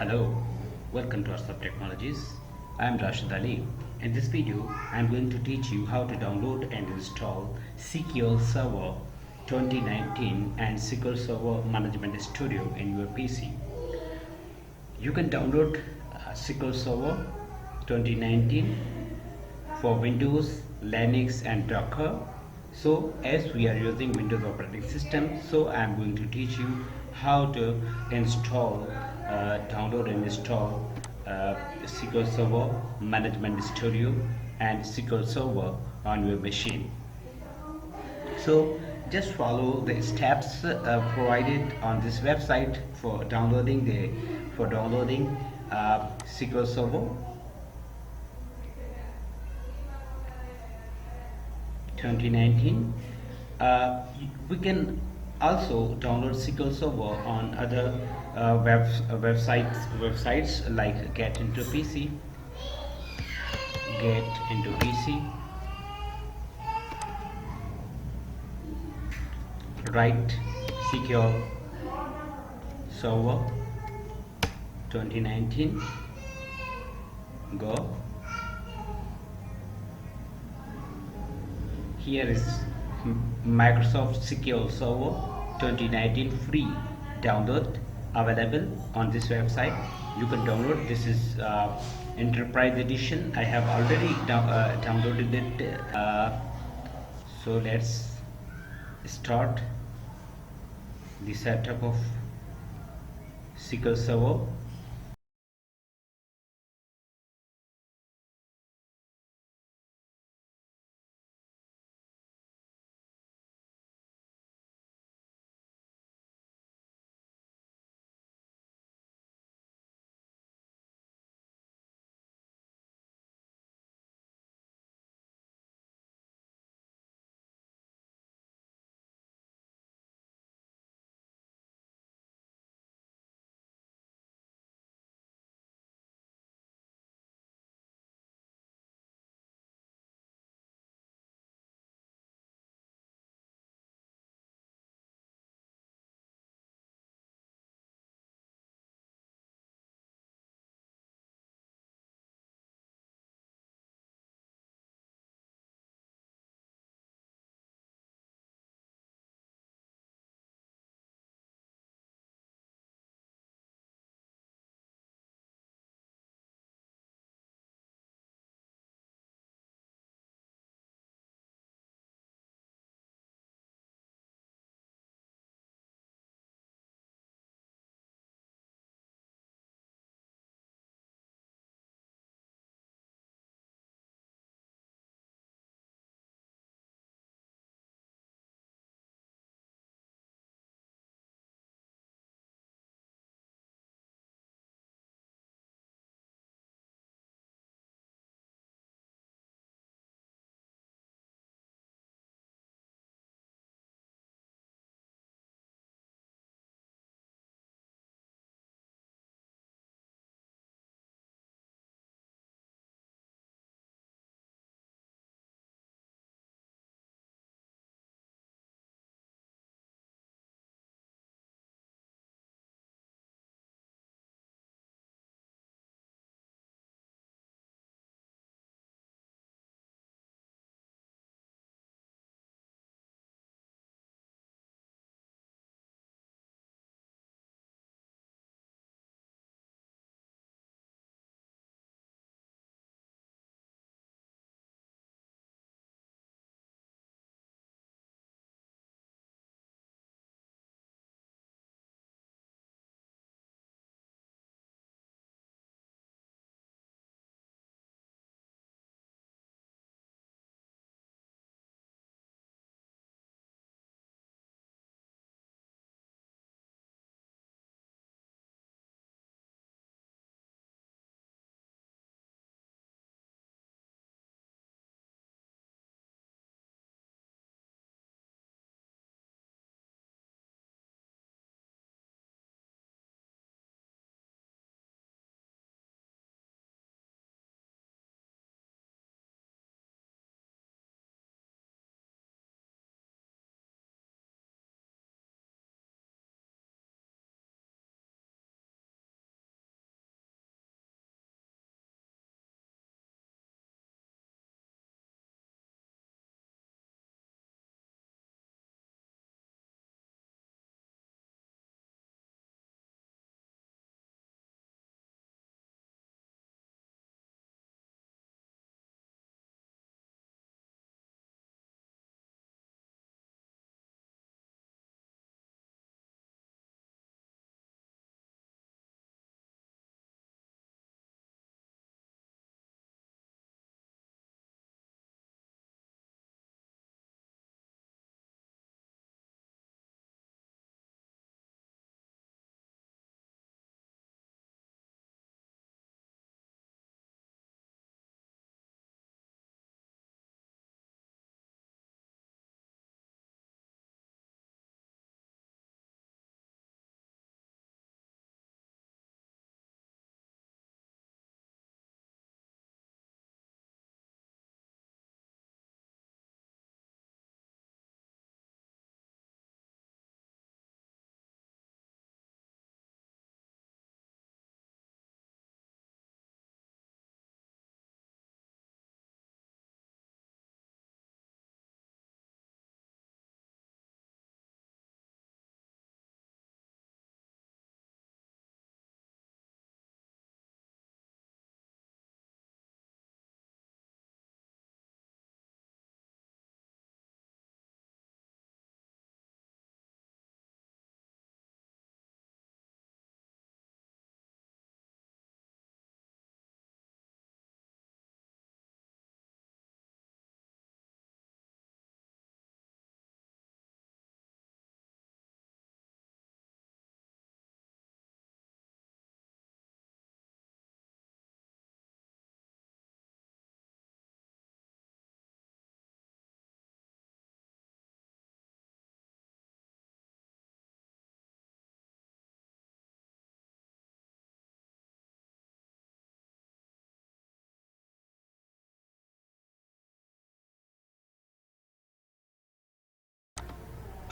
Hello, welcome to RSOFT Technologies. I am Rashid Ali. In this video, I am going to teach you how to download and install SQL Server 2019 and SQL Server Management Studio in your PC. You can download SQL Server 2019 for Windows, Linux and Docker. So as we are using Windows operating system, so I am going to teach you how to install, download and install SQL Server Management Studio and SQL Server on your machine. So just follow the steps provided on this website for downloading SQL Server 2019. We can also download SQL Server on other websites like Get into PC, write SQL Server 2019, go. Here is Microsoft SQL Server 2019 free download available on this website. You can download. This is Enterprise Edition. I have already downloaded it. So let's start the setup of SQL Server.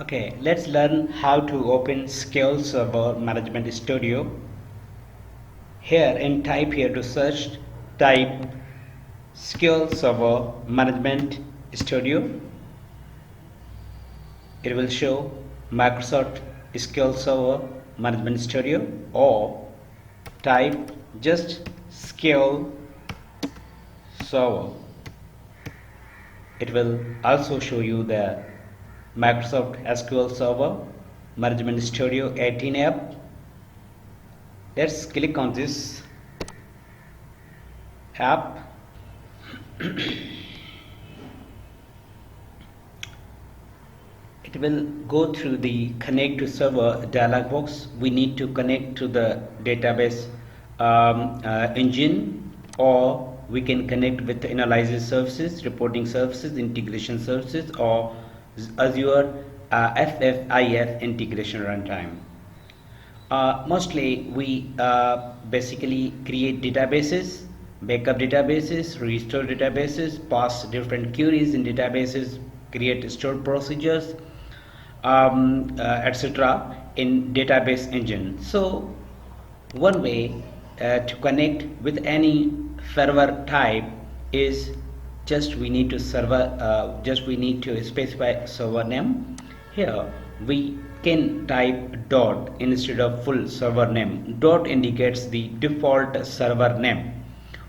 Okay, let's learn how to open SQL Server Management Studio. Here in type here to search, type SQL Server Management Studio. It will show Microsoft SQL Server Management Studio, or type just SQL Server. It will also show you the Microsoft SQL Server Management Studio 18 app. Let's click on this app. It will go through the connect to server dialog box. We need to connect to the database engine, or we can connect with the analysis services, reporting services, integration services, or Azure FFIF integration runtime. Mostly we basically create databases, backup databases, restore databases, pass different queries in databases, create store procedures, etc. in database engine. So one way to connect with any server type is just we need to specify server name. Here we can type dot instead of full server name. Dot indicates the default server name.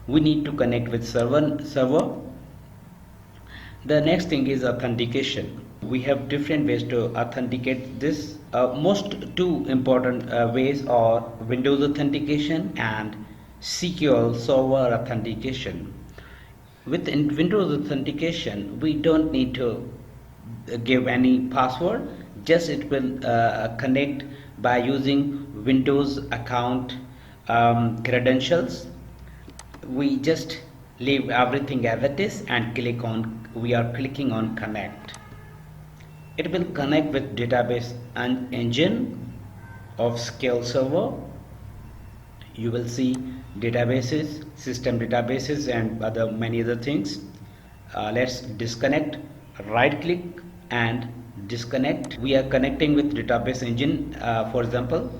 We need to connect with server. The next thing is authentication. We have different ways to authenticate this. Most two important ways are Windows authentication and SQL Server authentication. With Windows authentication, we don't need to give any password. Just it will connect by using Windows account credentials. We just leave everything as it is and we are clicking on connect. It will connect with database and engine of SQL Server. You will see databases, system databases, and many other things. Let's disconnect. Right click and disconnect. We are connecting with database engine. For example,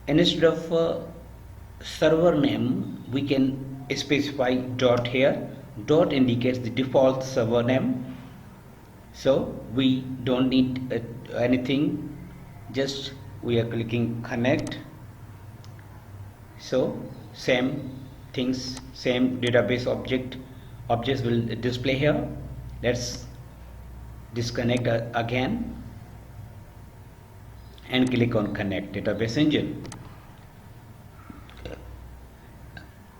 instead of server name, we can specify dot here. Dot indicates the default server name, so we don't need anything. Just we are clicking connect. So same things, same database objects will display here. Let's disconnect again and click on connect database engine.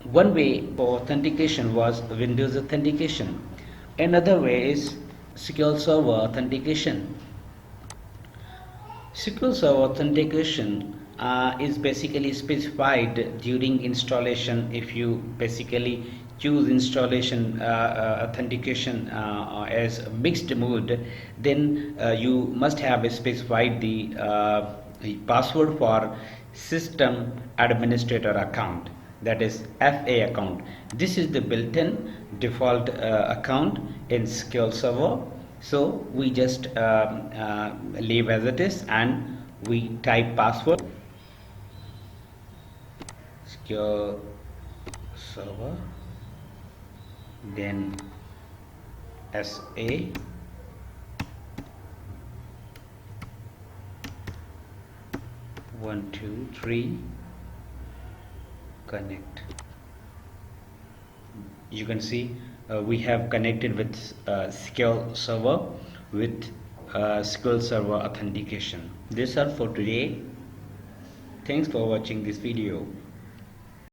One way for authentication was Windows authentication. Another way is SQL Server authentication. SQL Server authentication is basically specified during installation. If you basically choose installation authentication as mixed mode, then you must have specified the password for system administrator account, that is FA account. This is the built-in default account in SQL Server. So we just leave as it is and we type password SQL Server, then SA, one two three, connect. You can see we have connected with SQL Server with SQL Server authentication. This is all for today. Thanks for watching this video.